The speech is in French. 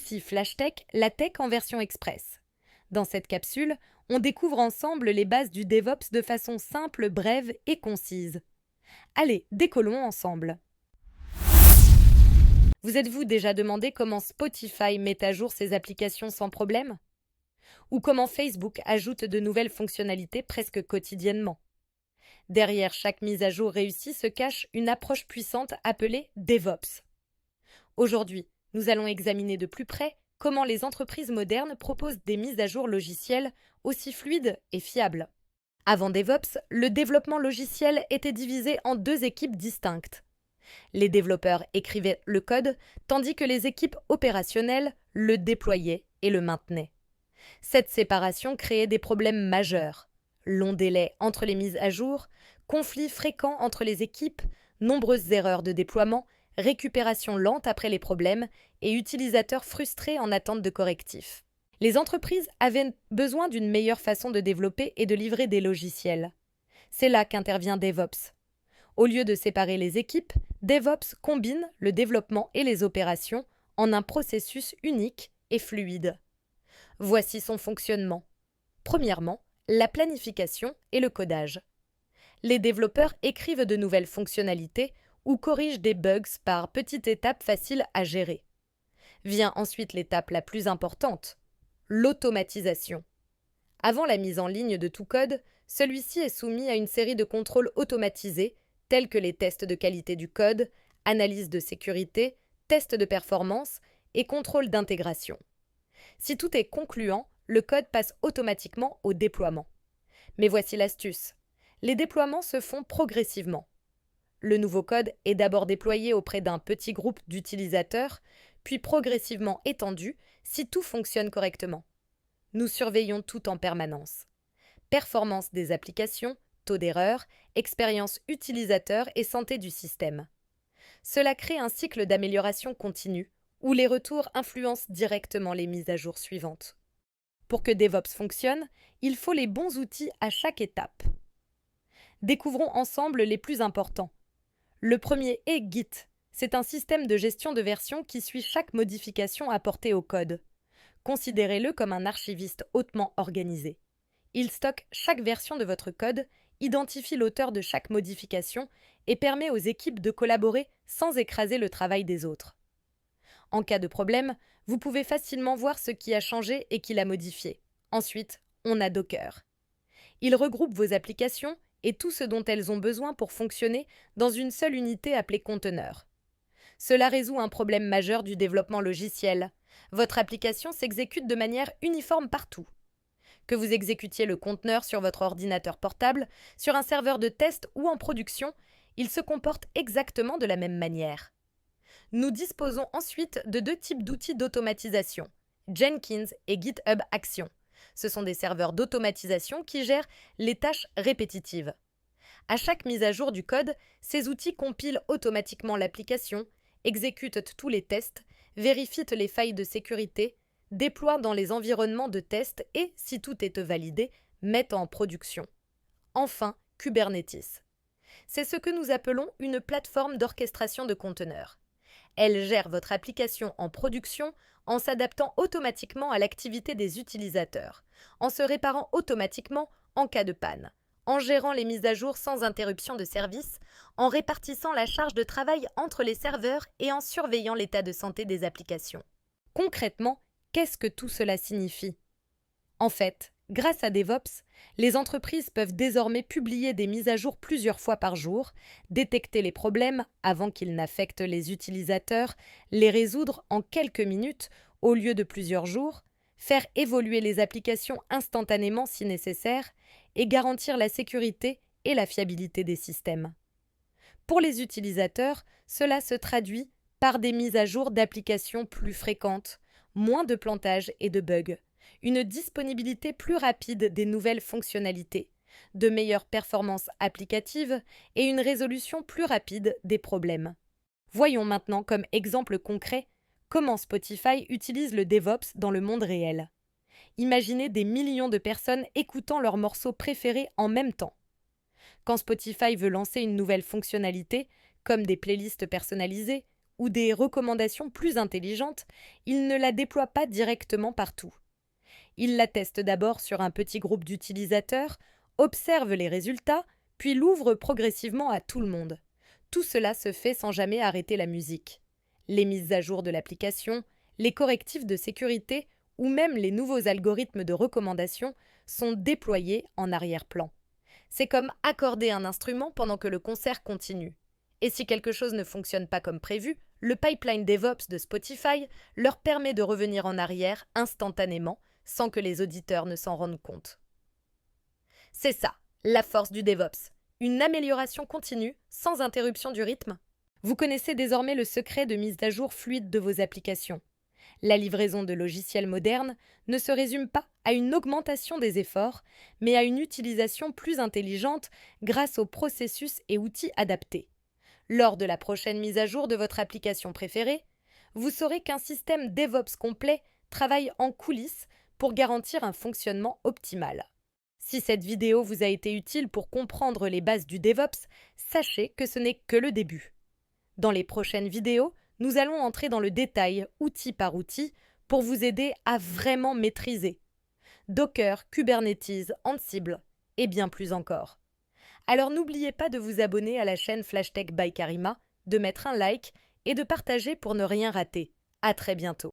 Ici FlashTech, la tech en version express. Dans cette capsule, on découvre ensemble les bases du DevOps de façon simple, brève et concise. Allez, décollons ensemble. Vous êtes-vous déjà demandé comment Spotify met à jour ses applications sans problème? Ou comment Facebook ajoute de nouvelles fonctionnalités presque quotidiennement? Derrière chaque mise à jour réussie se cache une approche puissante appelée DevOps. Aujourd'hui, nous allons examiner de plus près comment les entreprises modernes proposent des mises à jour logicielles aussi fluides et fiables. Avant DevOps, le développement logiciel était divisé en deux équipes distinctes. Les développeurs écrivaient le code, tandis que les équipes opérationnelles le déployaient et le maintenaient. Cette séparation créait des problèmes majeurs. Longs délais entre les mises à jour, conflits fréquents entre les équipes, nombreuses erreurs de déploiement, récupération lente après les problèmes et utilisateurs frustrés en attente de correctifs. Les entreprises avaient besoin d'une meilleure façon de développer et de livrer des logiciels. C'est là qu'intervient DevOps. Au lieu de séparer les équipes, DevOps combine le développement et les opérations en un processus unique et fluide. Voici son fonctionnement. Premièrement, la planification et le codage. Les développeurs écrivent de nouvelles fonctionnalités ou corrigent des bugs par petites étapes faciles à gérer. Vient ensuite l'étape la plus importante, l'automatisation. Avant la mise en ligne de tout code, celui-ci est soumis à une série de contrôles automatisés tels que les tests de qualité du code, analyse de sécurité, tests de performance et contrôle d'intégration. Si tout est concluant, le code passe automatiquement au déploiement. Mais voici l'astuce. Les déploiements se font progressivement. Le nouveau code est d'abord déployé auprès d'un petit groupe d'utilisateurs, puis progressivement étendu si tout fonctionne correctement. Nous surveillons tout en permanence. Performance des applications, taux d'erreur, expérience utilisateur et santé du système. Cela crée un cycle d'amélioration continue où les retours influencent directement les mises à jour suivantes. Pour que DevOps fonctionne, il faut les bons outils à chaque étape. Découvrons ensemble les plus importants. Le premier est Git. C'est un système de gestion de versions qui suit chaque modification apportée au code. Considérez-le comme un archiviste hautement organisé. Il stocke chaque version de votre code, identifie l'auteur de chaque modification et permet aux équipes de collaborer sans écraser le travail des autres. En cas de problème, vous pouvez facilement voir ce qui a changé et qui l'a modifié. Ensuite, on a Docker. Il regroupe vos applications et tout ce dont elles ont besoin pour fonctionner dans une seule unité appelée conteneur. Cela résout un problème majeur du développement logiciel. Votre application s'exécute de manière uniforme partout. Que vous exécutiez le conteneur sur votre ordinateur portable, sur un serveur de test ou en production, il se comporte exactement de la même manière. Nous disposons ensuite de deux types d'outils d'automatisation, Jenkins et GitHub Action. Ce sont des serveurs d'automatisation qui gèrent les tâches répétitives. À chaque mise à jour du code, ces outils compilent automatiquement l'application, exécutent tous les tests, vérifient les failles de sécurité, déploient dans les environnements de test et, si tout est validé, mettent en production. Enfin, Kubernetes. C'est ce que nous appelons une plateforme d'orchestration de conteneurs. Elle gère votre application en production en s'adaptant automatiquement à l'activité des utilisateurs, en se réparant automatiquement en cas de panne, en gérant les mises à jour sans interruption de service, en répartissant la charge de travail entre les serveurs et en surveillant l'état de santé des applications. Concrètement, qu'est-ce que tout cela signifie? En fait, grâce à DevOps, les entreprises peuvent désormais publier des mises à jour plusieurs fois par jour, détecter les problèmes avant qu'ils n'affectent les utilisateurs, les résoudre en quelques minutes au lieu de plusieurs jours, faire évoluer les applications instantanément si nécessaire et garantir la sécurité et la fiabilité des systèmes. Pour les utilisateurs, cela se traduit par des mises à jour d'applications plus fréquentes, moins de plantages et de bugs, une disponibilité plus rapide des nouvelles fonctionnalités, de meilleures performances applicatives et une résolution plus rapide des problèmes. Voyons maintenant comme exemple concret comment Spotify utilise le DevOps dans le monde réel. Imaginez des millions de personnes écoutant leurs morceaux préférés en même temps. Quand Spotify veut lancer une nouvelle fonctionnalité, comme des playlists personnalisées, ou des recommandations plus intelligentes, il ne la déploie pas directement partout. Il la teste d'abord sur un petit groupe d'utilisateurs, observe les résultats, puis l'ouvre progressivement à tout le monde. Tout cela se fait sans jamais arrêter la musique. Les mises à jour de l'application, les correctifs de sécurité ou même les nouveaux algorithmes de recommandation sont déployés en arrière-plan. C'est comme accorder un instrument pendant que le concert continue. Et si quelque chose ne fonctionne pas comme prévu, le pipeline DevOps de Spotify leur permet de revenir en arrière instantanément sans que les auditeurs ne s'en rendent compte. C'est ça, la force du DevOps. Une amélioration continue, sans interruption du rythme. Vous connaissez désormais le secret de mise à jour fluide de vos applications. La livraison de logiciels modernes ne se résume pas à une augmentation des efforts, mais à une utilisation plus intelligente grâce aux processus et outils adaptés. Lors de la prochaine mise à jour de votre application préférée, vous saurez qu'un système DevOps complet travaille en coulisses pour garantir un fonctionnement optimal. Si cette vidéo vous a été utile pour comprendre les bases du DevOps, sachez que ce n'est que le début. Dans les prochaines vidéos, nous allons entrer dans le détail, outil par outil, pour vous aider à vraiment maîtriser Docker, Kubernetes, Ansible et bien plus encore. Alors n'oubliez pas de vous abonner à la chaîne FlashTech by Karima, de mettre un like et de partager pour ne rien rater. À très bientôt.